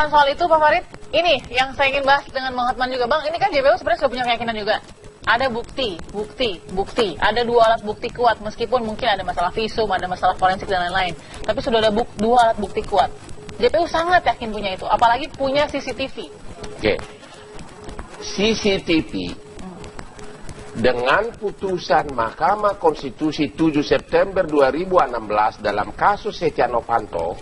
Soal itu Pak Farid, ini yang saya ingin bahas dengan Bang Hotman juga. Bang, ini kan JPU sebenarnya sudah punya keyakinan juga. Ada bukti. Ada 2 alat bukti kuat, meskipun mungkin ada masalah visum, ada masalah forensik dan lain-lain. Tapi sudah ada 2 alat bukti kuat. JPU sangat yakin punya itu, apalagi punya CCTV. Oke. CCTV dengan putusan Mahkamah Konstitusi 7 September 2016 dalam kasus Setia Novanto,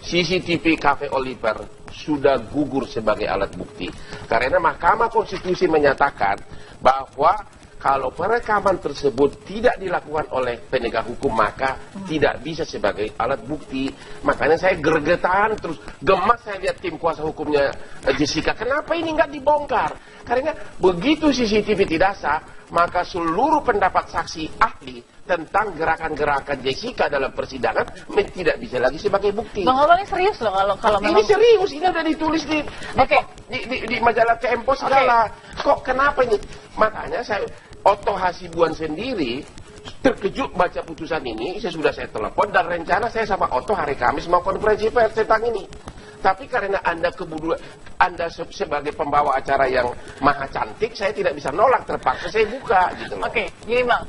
CCTV Cafe Oliver sudah gugur sebagai alat bukti. Karena Mahkamah Konstitusi menyatakan bahwa kalau perekaman tersebut tidak dilakukan oleh penegak hukum, maka tidak bisa sebagai alat bukti. Makanya saya gergetan terus, gemas saya lihat tim kuasa hukumnya Jessica. Kenapa ini nggak dibongkar? Karena begitu CCTV tidak sah, maka seluruh pendapat saksi ahli tentang gerakan-gerakan Jessica dalam persidangan tidak bisa lagi sebagai bukti. Bang Hotman ini serius loh kalau memang... Ini serius, ini udah ditulis di majalah Tempo segala. Kok kenapa ini? Makanya saya Otto Hasibuan sendiri terkejut baca putusan ini. Saya telepon dan rencana saya sama Otto hari Kamis mau konferensi pers tentang ini. Tapi karena Anda sebagai pembawa acara yang maha cantik, saya tidak bisa nolak, terpaksa saya buka gitu loh. Oke, gini Bang.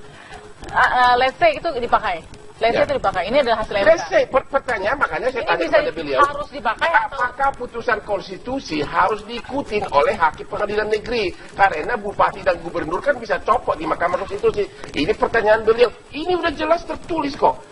Let's say itu dipakai. Let's say itu dipakai. Ini adalah hasil MK. Let's say, pertanyaan makanya saya tanya kepada beliau. Harus dipakai apakah putusan konstitusi harus diikutin oleh hakim pengadilan negeri? Karena bupati dan gubernur kan bisa copot di Mahkamah Konstitusi. Ini pertanyaan beliau. Ini udah jelas tertulis kok.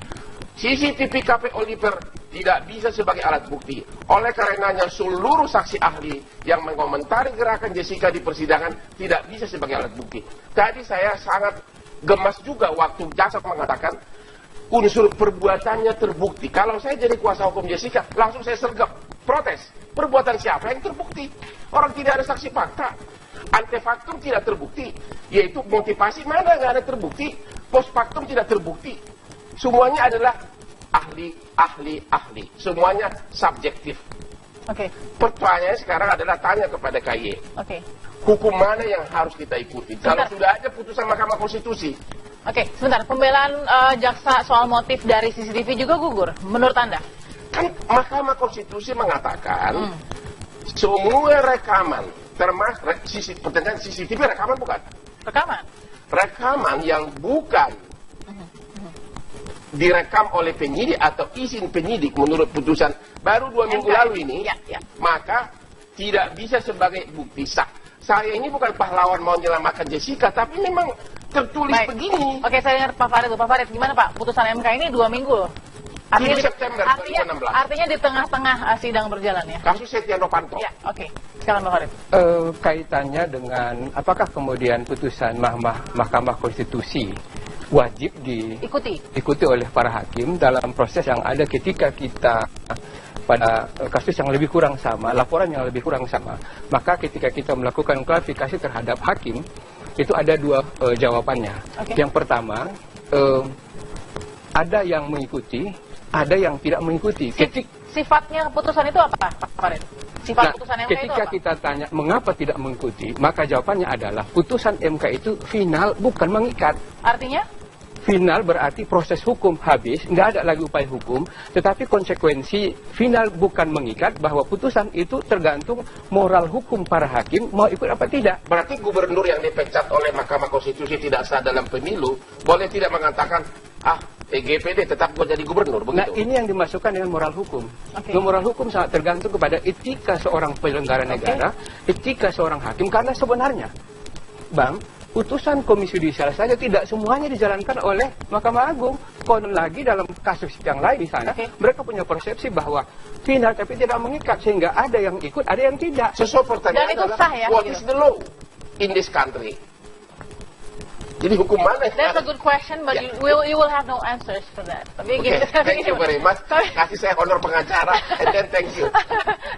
CCTV Cafe Oliver tidak bisa sebagai alat bukti. Oleh karenanya seluruh saksi ahli yang mengomentari gerakan Jessica di persidangan tidak bisa sebagai alat bukti. Tadi saya sangat gemas juga waktu jaksa mengatakan unsur perbuatannya terbukti. Kalau saya jadi kuasa hukum Jessica, langsung saya sergap, protes. Perbuatan siapa yang terbukti? Orang tidak ada saksi fakta. Antefaktum tidak terbukti. Yaitu motivasi mana nggak ada terbukti. Post factum tidak terbukti. Semuanya adalah ahli. Semuanya subjektif. Oke. Pertanyaannya sekarang adalah tanya kepada KY. Oke. Hukum mana yang harus kita ikuti? Kalau sudah ada putusan Mahkamah Konstitusi. Oke, sebentar. Pembelaan jaksa soal motif dari CCTV juga gugur, menurut Anda? Kan Mahkamah Konstitusi mengatakan semua rekaman, termasuk pertanyaan CCTV rekaman bukan? Rekaman. Rekaman yang bukan direkam oleh penyidik atau izin penyidik menurut putusan baru 2 minggu lalu ini, maka tidak bisa sebagai bukti sah. Saya ini bukan pahlawan mau menyelamatkan Jessica, tapi memang tertulis begini. Oke, saya dengar Pak Farid. Pak Farid, gimana Pak? Putusan MK ini 2 minggu loh. Artinya, September 2016. Artinya di tengah-tengah sidang berjalan ya? Kasus Setia Novanto. Ya, oke. Sekarang Pak Farid. Kaitannya dengan apakah kemudian putusan Mahkamah Konstitusi wajib diikuti oleh para hakim dalam proses yang ada ketika kita pada kasus yang lebih kurang sama, laporan yang lebih kurang sama, maka ketika kita melakukan klarifikasi terhadap hakim, itu ada 2 jawabannya. Yang pertama, ada yang mengikuti, ada yang tidak mengikuti. Sifatnya putusan itu apa, Pak Farid? Sifat putusan MK ketika itu apa? kita tanya mengapa tidak mengikuti, maka jawabannya adalah putusan MK itu final, bukan mengikat. Artinya? Final berarti proses hukum habis, nggak ada lagi upaya hukum, tetapi konsekuensi final bukan mengikat, bahwa putusan itu tergantung moral hukum para hakim mau ikut apa tidak. Berarti gubernur yang dipecat oleh Mahkamah Konstitusi tidak sah dalam pemilu, boleh tidak mengatakan, TGPD tetap mau jadi gubernur, begitu? Nah, ini yang dimasukkan dengan moral hukum. Moral hukum sangat tergantung kepada etika seorang penyelenggara negara, etika seorang hakim, karena sebenarnya, Bang, putusan Komisi Yudisial saja tidak semuanya dijalankan oleh Mahkamah Agung. Konon lagi dalam kasus yang lain di sana, mereka punya persepsi bahwa final tapi tidak mengikat, sehingga ada yang ikut, ada yang tidak. Sesuai pertanyaan adalah, sah, ya? What is the law in this country? Jadi hukum mana? That's a good question, but you will have no answers for that. Tapi gini, thank you very much. Kasih saya honor pengacara, and then thank you.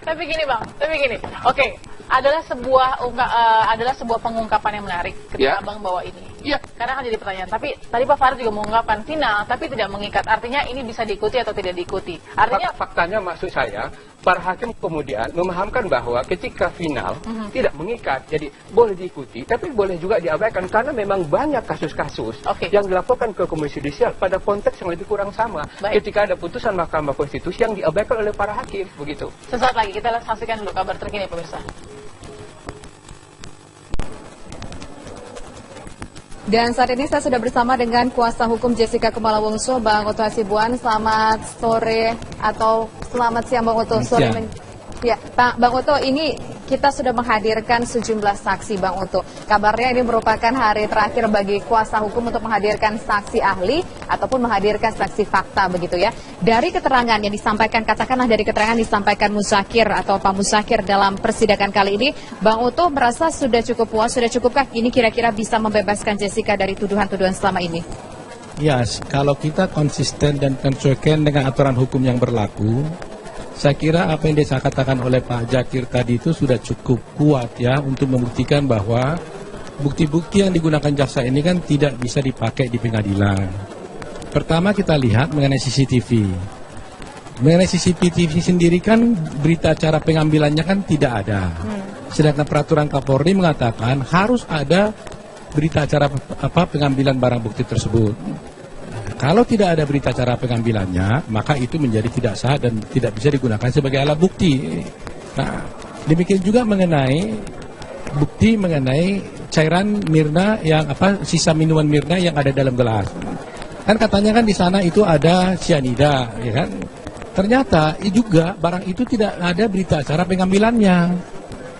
Tapi gini Bang, adalah sebuah pengungkapan yang menarik ketika Abang bawa ini. Iya. Karena kan jadi pertanyaan. Tapi tadi Pak Farid juga mengungkapkan final, tapi tidak mengikat. Artinya ini bisa diikuti atau tidak diikuti. Artinya faktanya maksud saya, para hakim kemudian memahamkan bahwa ketika final tidak mengikat, jadi boleh diikuti, tapi boleh juga diabaikan karena memang banyak kasus-kasus yang dilaporkan ke Komisi Yudisial pada konteks yang lebih kurang sama. Baik. Ketika ada putusan Mahkamah Konstitusi yang diabaikan oleh para hakim, begitu. sesaat lagi kita saksikan dulu kabar terkini pemirsa. Dan saat ini saya sudah bersama dengan kuasa hukum Jessica Kumala Wongso, Bang Oto Hasibuan. Selamat sore atau selamat siang Bang Oto. Ya, Bang Oto, ini kita sudah menghadirkan sejumlah saksi Bang Oto. Kabarnya ini merupakan hari terakhir bagi kuasa hukum untuk menghadirkan saksi ahli ataupun menghadirkan saksi fakta begitu ya. Dari keterangan yang disampaikan, katakanlah dari keterangan disampaikan Muzakir atau Pak Muzakir dalam persidangan kali ini, Bang Oto merasa sudah cukup puas, sudah cukupkah ini kira-kira bisa membebaskan Jessica dari tuduhan-tuduhan selama ini? Ya, kalau kita konsisten dan konsekuen dengan aturan hukum yang berlaku, saya kira apa yang dikatakan oleh Pak Zakir tadi itu sudah cukup kuat ya untuk membuktikan bahwa bukti-bukti yang digunakan jaksa ini kan tidak bisa dipakai di pengadilan. Pertama kita lihat mengenai CCTV. Mengenai CCTV sendiri kan berita acara pengambilannya kan tidak ada. Sedangkan peraturan Kapolri mengatakan harus ada berita acara pengambilan barang bukti tersebut. Kalau tidak ada berita acara pengambilannya, maka itu menjadi tidak sah dan tidak bisa digunakan sebagai alat bukti. Nah, demikian juga mengenai bukti mengenai cairan Mirna yang sisa minuman Mirna yang ada dalam gelas. Kan katanya kan di sana itu ada cyanida, ya kan? Ternyata juga barang itu tidak ada berita acara pengambilannya.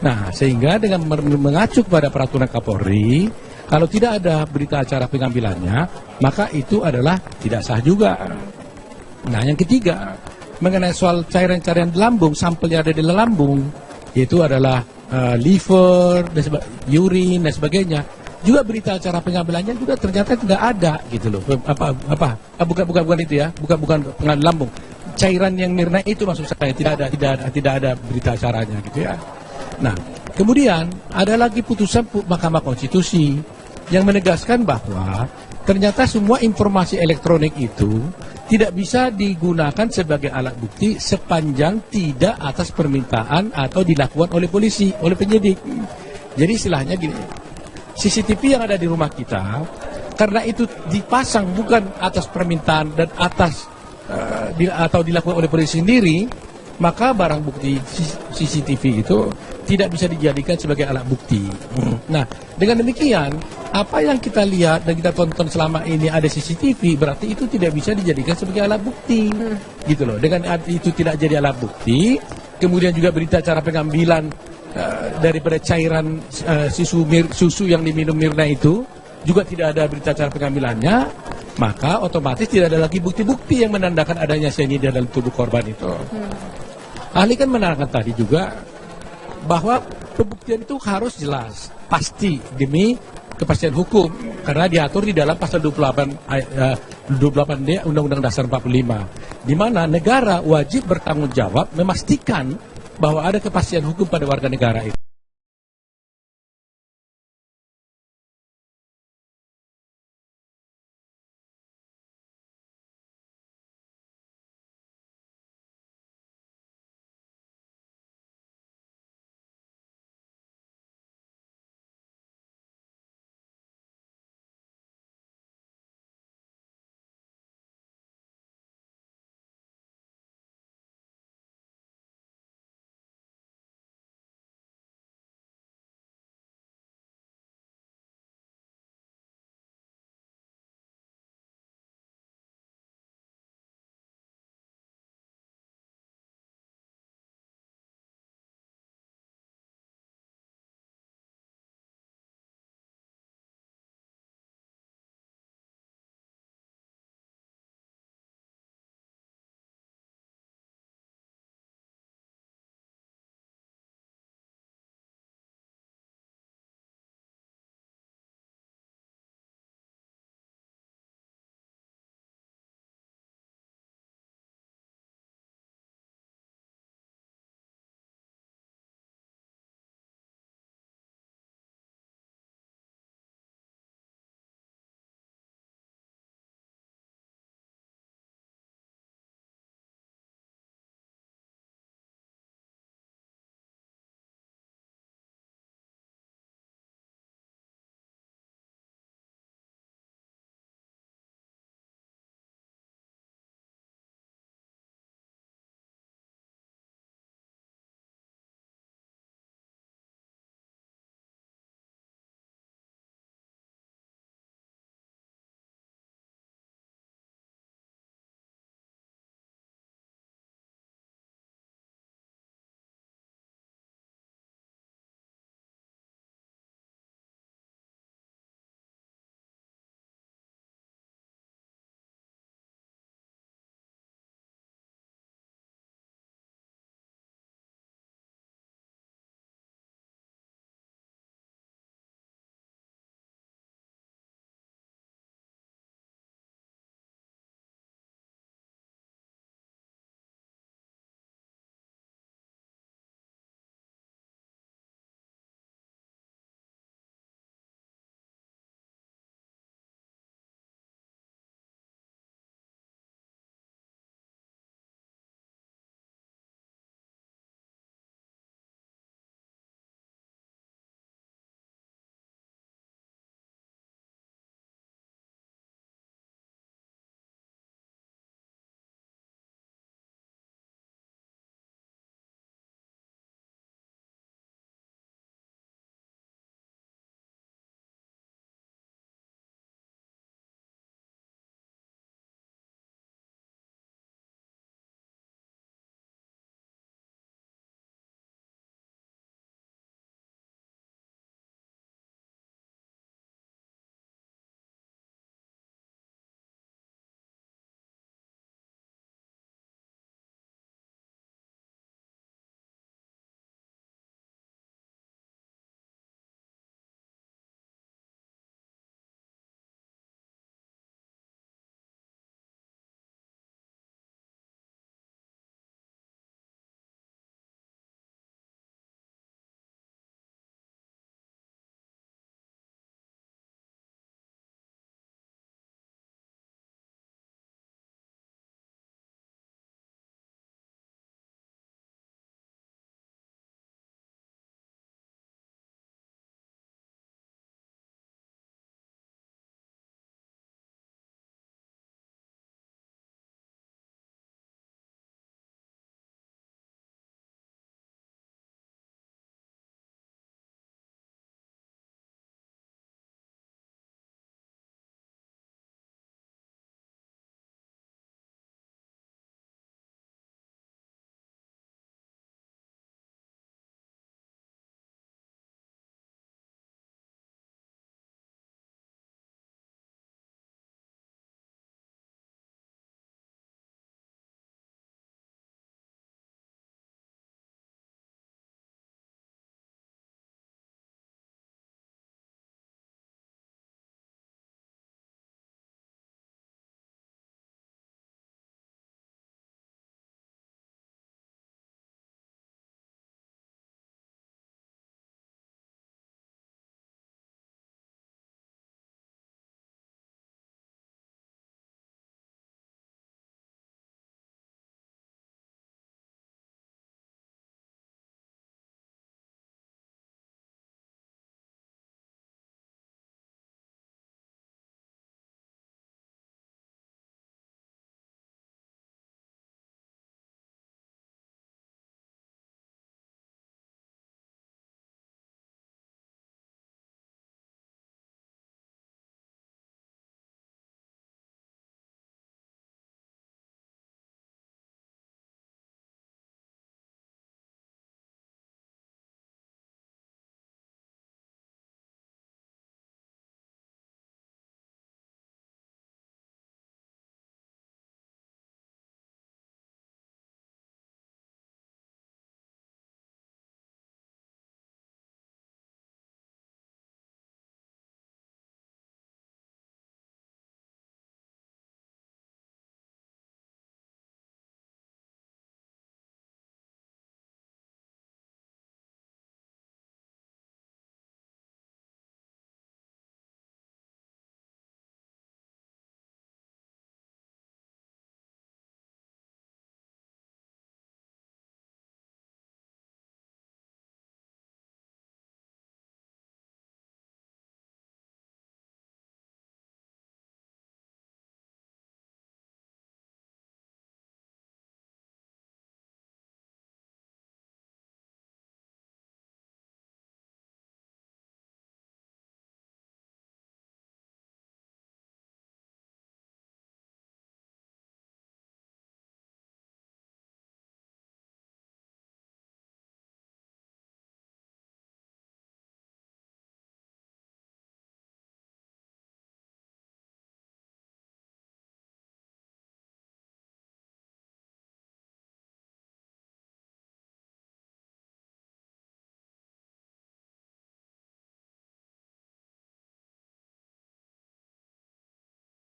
Nah, sehingga dengan mengacu pada peraturan Kapolri, kalau tidak ada berita acara pengambilannya, maka itu adalah tidak sah juga. Nah, yang ketiga, mengenai soal cairan-cairan di lambung, sampel yang ada di lambung, yaitu adalah liver, urin, dan sebagainya. Juga berita acara pengambilannya juga ternyata tidak ada, gitu loh. Bukan itu ya, bukan pengambilan lambung. Cairan yang Mirna itu maksud saya tidak ada berita acaranya, gitu ya. Nah, kemudian ada lagi putusan Mahkamah Konstitusi yang menegaskan bahwa ternyata semua informasi elektronik itu tidak bisa digunakan sebagai alat bukti sepanjang tidak atas permintaan atau dilakukan oleh polisi, oleh penyidik. Jadi istilahnya gini, CCTV yang ada di rumah kita, karena itu dipasang bukan atas permintaan dan atas atau dilakukan oleh polisi sendiri, maka barang bukti CCTV itu tidak bisa dijadikan sebagai alat bukti. Nah, dengan demikian, apa yang kita lihat dan kita tonton selama ini ada CCTV, berarti itu tidak bisa dijadikan sebagai alat bukti. Gitu loh. Dengan itu tidak jadi alat bukti, kemudian juga berita acara pengambilan daripada cairan susu yang diminum Mirna itu, juga tidak ada berita acara pengambilannya, maka otomatis tidak ada lagi bukti-bukti yang menandakan adanya cyanida dalam tubuh korban itu. Ahli kan menerangkan tadi juga bahwa pembuktian itu harus jelas, pasti demi kepastian hukum karena diatur di dalam pasal 28D Undang-Undang Dasar 45, di mana negara wajib bertanggung jawab memastikan bahwa ada kepastian hukum pada warga negara itu.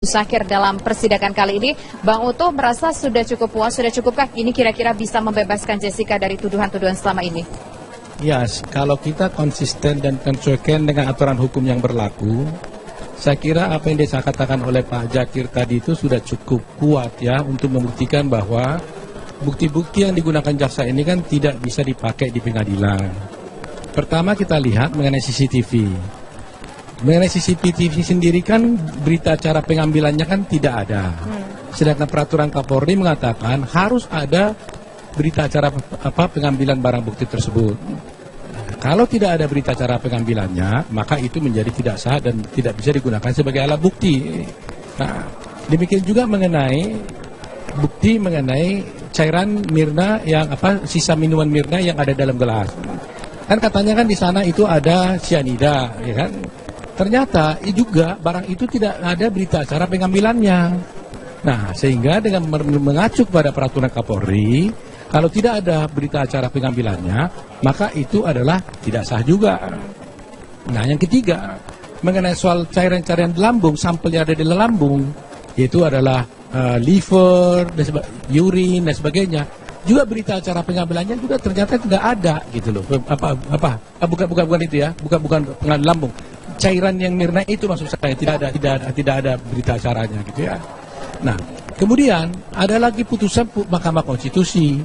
Syakir dalam persidangan kali ini, Bang Uto merasa sudah cukup puas, sudah cukupkah ini kira-kira bisa membebaskan Jessica dari tuduhan-tuduhan selama ini? Ya, kalau kita konsisten dan konsekuen dengan aturan hukum yang berlaku, saya kira apa yang dikatakan oleh Pak Jakir tadi itu sudah cukup kuat ya untuk membuktikan bahwa bukti-bukti yang digunakan jaksa ini kan tidak bisa dipakai di pengadilan. Pertama kita lihat mengenai CCTV. Mengenai CCTV sendiri kan berita acara pengambilannya kan tidak ada. Sedangkan peraturan Kapolri mengatakan harus ada berita acara pengambilan barang bukti tersebut. Kalau tidak ada berita acara pengambilannya, maka itu menjadi tidak sah dan tidak bisa digunakan sebagai alat bukti. Nah, demikian juga mengenai bukti mengenai cairan Mirna yang sisa minuman Mirna yang ada dalam gelas. Kan katanya kan di sana itu ada cyanida, ya kan? Ternyata juga barang itu tidak ada berita acara pengambilannya. Nah, sehingga dengan mengacu pada peraturan Kapolri, kalau tidak ada berita acara pengambilannya, maka itu adalah tidak sah juga. Nah, yang ketiga, mengenai soal cairan-cairan di lambung, sampelnya ada di lambung, yaitu adalah liver, urin dan sebagainya. Juga berita acara pengambilannya juga ternyata tidak ada gitu loh. Bukan itu ya, bukan pengambilan lambung. Cairan yang Mirna itu maksud saya tidak ada berita acaranya gitu ya. Nah, kemudian ada lagi putusan Mahkamah Konstitusi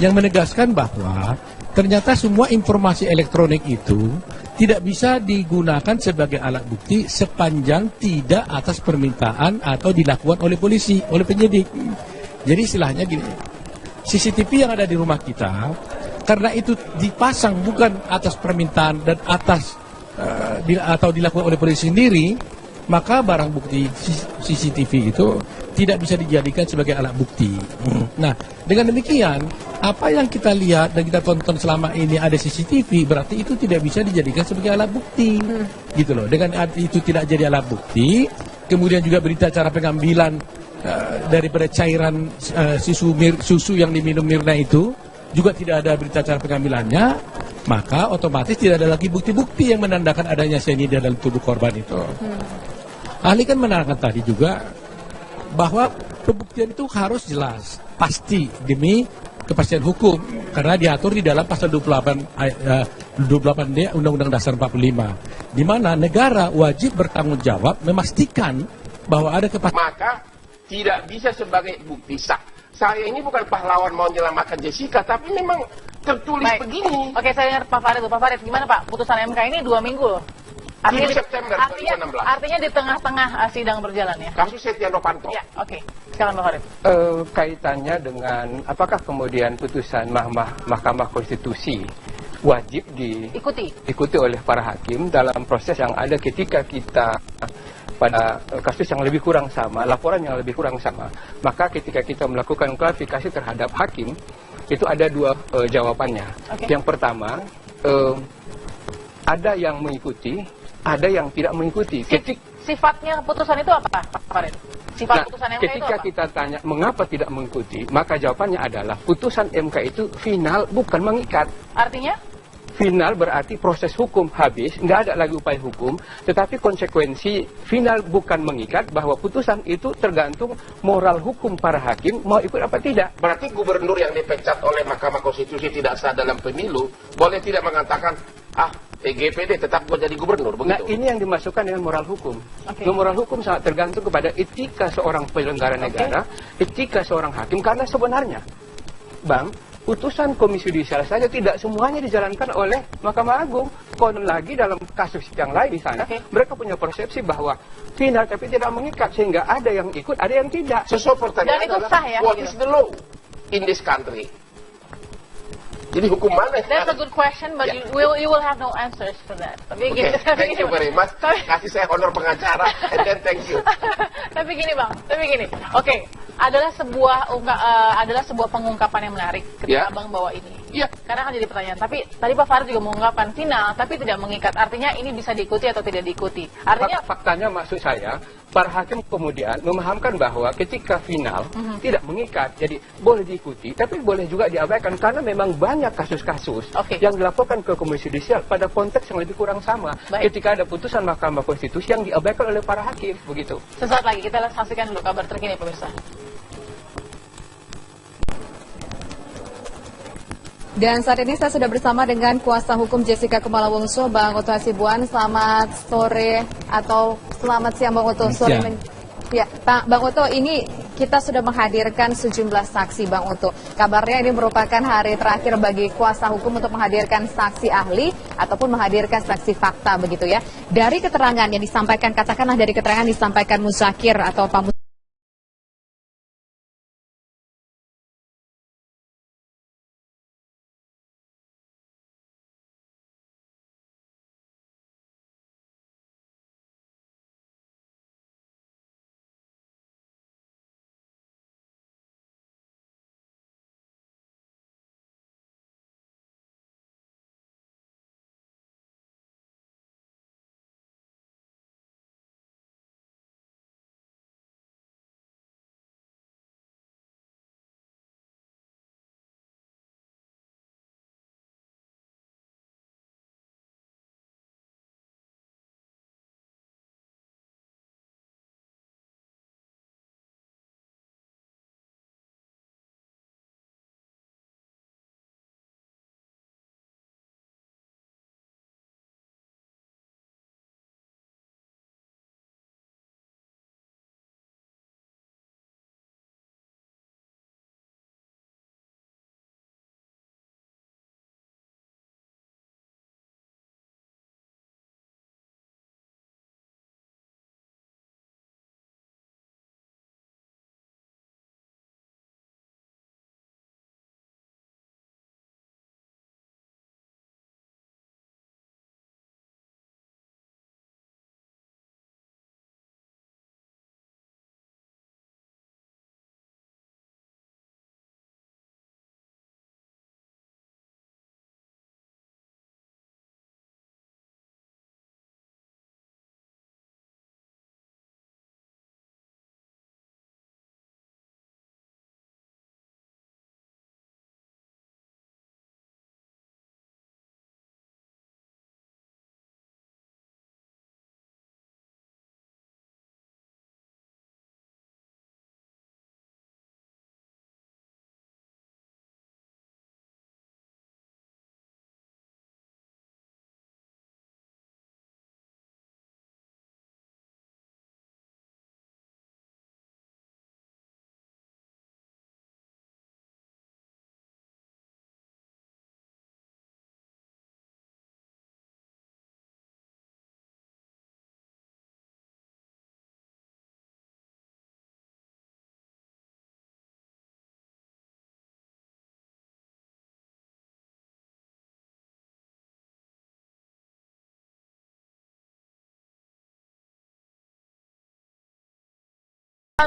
yang menegaskan bahwa ternyata semua informasi elektronik itu tidak bisa digunakan sebagai alat bukti sepanjang tidak atas permintaan atau dilakukan oleh polisi, oleh penyidik. Jadi istilahnya gini, CCTV yang ada di rumah kita karena itu dipasang bukan atas permintaan dan atas atau dilakukan oleh polisi sendiri, maka barang bukti CCTV itu tidak bisa dijadikan sebagai alat bukti. Nah, dengan demikian, apa yang kita lihat dan kita tonton selama ini ada CCTV, berarti itu tidak bisa dijadikan sebagai alat bukti. Gitu loh. Dengan itu tidak jadi alat bukti, kemudian juga berita acara pengambilan daripada cairan susu yang diminum Mirna itu, juga tidak ada berita acara pengambilannya, maka otomatis tidak ada lagi bukti-bukti yang menandakan adanya cyanida dalam tubuh korban itu. Ahli kan menerangkan tadi juga bahwa pembuktian itu harus jelas, pasti demi kepastian hukum karena diatur di dalam pasal 28D Undang-Undang Dasar 45, di mana negara wajib bertanggung jawab memastikan bahwa ada kepastian. Maka tidak bisa sebagai bukti sah. Saya ini bukan pahlawan mau menyelamatkan Jessica, tapi memang tertulis begini. Oke, saya dengar Pak Farid. Pak Farid, gimana Pak? Putusan MK ini 2 minggu loh. 7 September 2016. Artinya di tengah-tengah sidang berjalan ya? Kasus Setia Novanto. Ya, oke. Silakan Pak Farid. Kaitannya dengan apakah kemudian putusan Mahkamah Konstitusi wajib diikuti oleh para hakim dalam proses yang ada ketika kita pada kasus yang lebih kurang sama, laporan yang lebih kurang sama, maka ketika kita melakukan klarifikasi terhadap hakim, itu ada dua jawabannya. Yang pertama, ada yang mengikuti, ada yang tidak mengikuti. Sifatnya putusan itu apa, Pak Farid? Sifat putusan MK ketika itu apa? kita tanya mengapa tidak mengikuti, maka jawabannya adalah putusan MK itu final, bukan mengikat. Artinya? Final berarti proses hukum habis, nggak ada lagi upaya hukum, tetapi konsekuensi final bukan mengikat, bahwa putusan itu tergantung moral hukum para hakim mau ikut apa tidak. Berarti gubernur yang dipecat oleh Mahkamah Konstitusi tidak sah dalam pemilu, boleh tidak mengatakan, TGPD tetap jadi gubernur, begitu? Nah, ini yang dimasukkan dengan moral hukum. Moral hukum sangat tergantung kepada etika seorang penyelenggara negara, etika seorang hakim, karena sebenarnya, Bang, putusan Komisi Yudisial saja tidak semuanya dijalankan oleh Mahkamah Agung. Konon lagi dalam kasus yang lain di sana, mereka punya persepsi bahwa final tapi tidak mengikat, sehingga ada yang ikut, ada yang tidak. Sesuai pertanyaan adalah, sah, ya? what is the law in this country? Jadi hukum mana? That's a good question, but you will have no answers for that. Tapi gini, thank you very much. Kasih saya honor pengacara, and then thank you. Tapi gini Bang, adalah sebuah pengungkapan yang menarik ketika Abang bawa ini. Iya. Karena kan jadi pertanyaan. Tapi tadi Pak Farid juga mengungkapkan final, tapi tidak mengikat. Artinya ini bisa diikuti atau tidak diikuti. Artinya faktanya maksud saya, para hakim kemudian memahamkan bahwa ketika final tidak mengikat, jadi boleh diikuti, tapi boleh juga diabaikan karena memang banyak kasus-kasus yang dilaporkan ke Komisi Yudisial pada konteks yang lebih kurang sama. Ketika ada putusan Mahkamah Konstitusi yang diabaikan oleh para hakim, begitu. Sesaat lagi kita saksikan dulu kabar terkini pemirsa. Dan saat ini saya sudah bersama dengan kuasa hukum Jessica Kumala Wongso, Bang Oto Hasibuan. Selamat sore atau selamat siang Bang Oto. Ya, Bang Oto, ini kita sudah menghadirkan sejumlah saksi Bang Oto. Kabarnya ini merupakan hari terakhir bagi kuasa hukum untuk menghadirkan saksi ahli ataupun menghadirkan saksi fakta begitu ya. Dari keterangan yang disampaikan, katakanlah dari keterangan disampaikan Muzakir atau Pak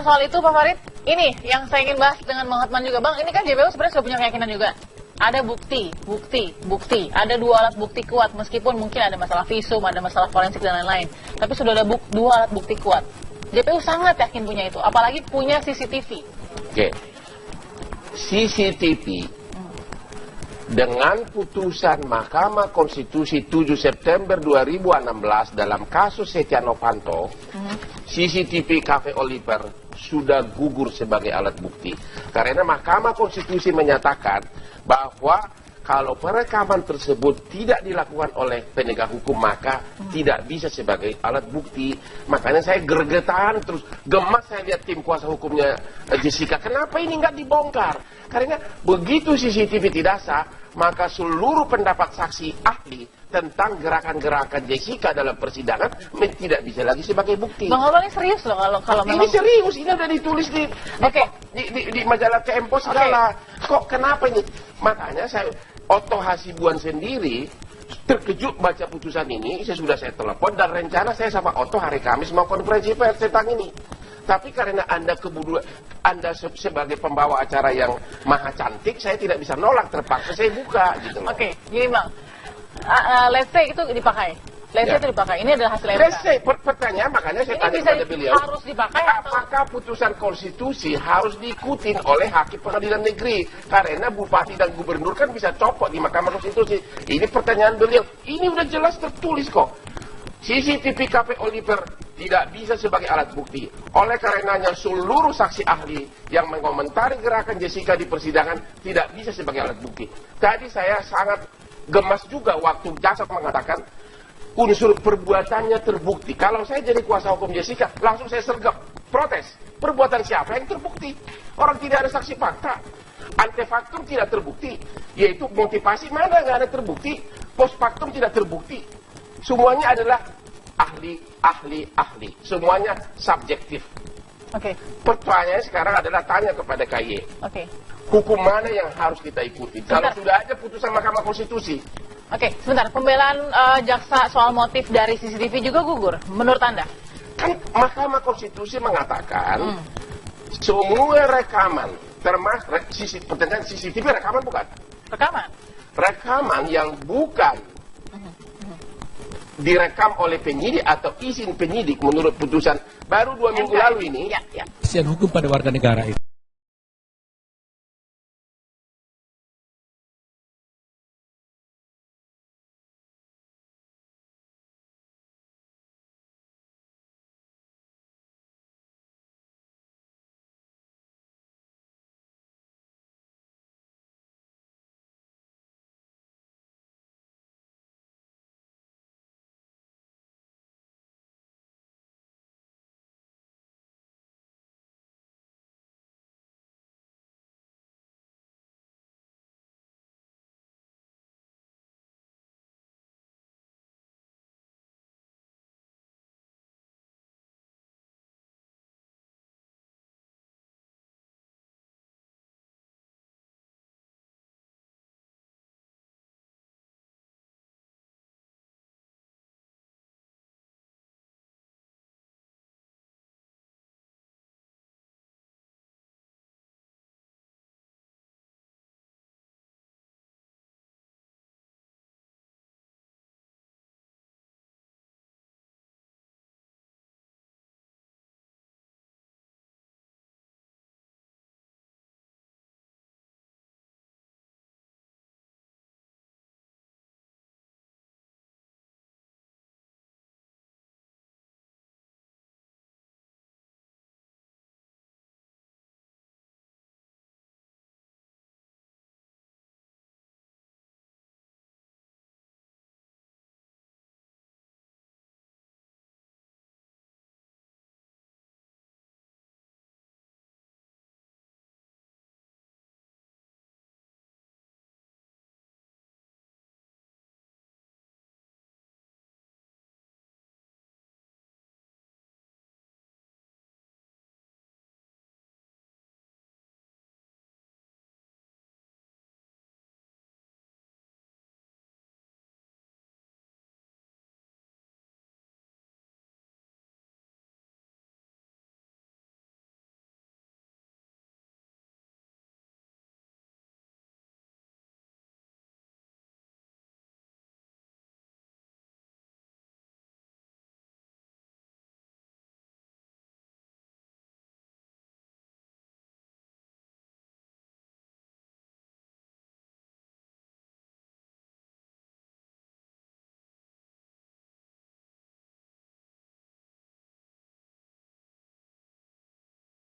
soal itu Pak Farid, ini yang saya ingin bahas dengan Bang Hotman juga. Bang, ini kan JPU sebenarnya sudah punya keyakinan juga. Ada bukti. Ada dua alat bukti kuat, meskipun mungkin ada masalah visum, ada masalah forensik dan lain-lain. Tapi sudah ada dua alat bukti kuat. JPU sangat yakin punya itu, apalagi punya CCTV. Oke. CCTV dengan putusan Mahkamah Konstitusi 7 September 2016 dalam kasus Setia Novanto, CCTV Cafe Oliver sudah gugur sebagai alat bukti. Karena Mahkamah Konstitusi menyatakan bahwa kalau perekaman tersebut tidak dilakukan oleh penegak hukum, maka tidak bisa sebagai alat bukti. Makanya saya gergetan terus, gemas saya lihat tim kuasa hukumnya Jessica. Kenapa ini nggak dibongkar? Karena begitu CCTV tidak sah, maka seluruh pendapat saksi ahli tentang gerakan-gerakan Jessica dalam persidangan tidak bisa lagi sebagai bukti. Bang Oto ini serius loh kalau ini serius, ini udah ditulis di majalah Tempo segala. Kok kenapa ini? Makanya Oto Hasibuan sendiri terkejut baca putusan ini. Saya telepon dan rencana saya sama Oto hari Kamis mau konferensi pers tentang ini. Tapi karena Anda sebagai pembawa acara yang maha cantik, saya tidak bisa nolak, terpaksa saya buka gitu loh. Oke, gini Bang. Let's say itu dipakai. Let's say itu dipakai. Ini adalah hasil MK. Let's say, pertanyaan makanya saya Ini tanya bisa kepada beliau. harus dipakai atau Apakah putusan konstitusi harus diikutin oleh hakim pengadilan negeri? Karena bupati dan gubernur kan bisa copot di Mahkamah Konstitusi. Ini pertanyaan beliau. Ini udah jelas tertulis kok. CCTV KP Oliver tidak bisa sebagai alat bukti. Oleh karenanya seluruh saksi ahli yang mengomentari gerakan Jessica di persidangan tidak bisa sebagai alat bukti. Tadi saya sangat gemas juga waktu jaksa mengatakan unsur perbuatannya terbukti. Kalau saya jadi kuasa hukum Jessica, langsung saya sergap, protes. Perbuatan siapa yang terbukti? Orang tidak ada saksi fakta. Antefaktum tidak terbukti. Yaitu motivasi mana nggak ada terbukti. Post factum tidak terbukti. Semuanya adalah ahli. Semuanya subjektif. Oke. Pertanyaannya sekarang adalah tanya kepada KY. Oke. Hukum mana yang harus kita ikuti? Kalau Sebentar. sudah ada putusan Mahkamah Konstitusi. Oke, sebentar. Pembelaan jaksa soal motif dari CCTV juga gugur, menurut Anda? Kan Mahkamah Konstitusi mengatakan semua rekaman, termasuk pertanyaan CCTV rekaman bukan? Rekaman. Rekaman yang bukan direkam oleh penyidik atau izin penyidik menurut putusan baru 2 minggu lalu ini. Ya. Kasihan hukum pada warga negara itu.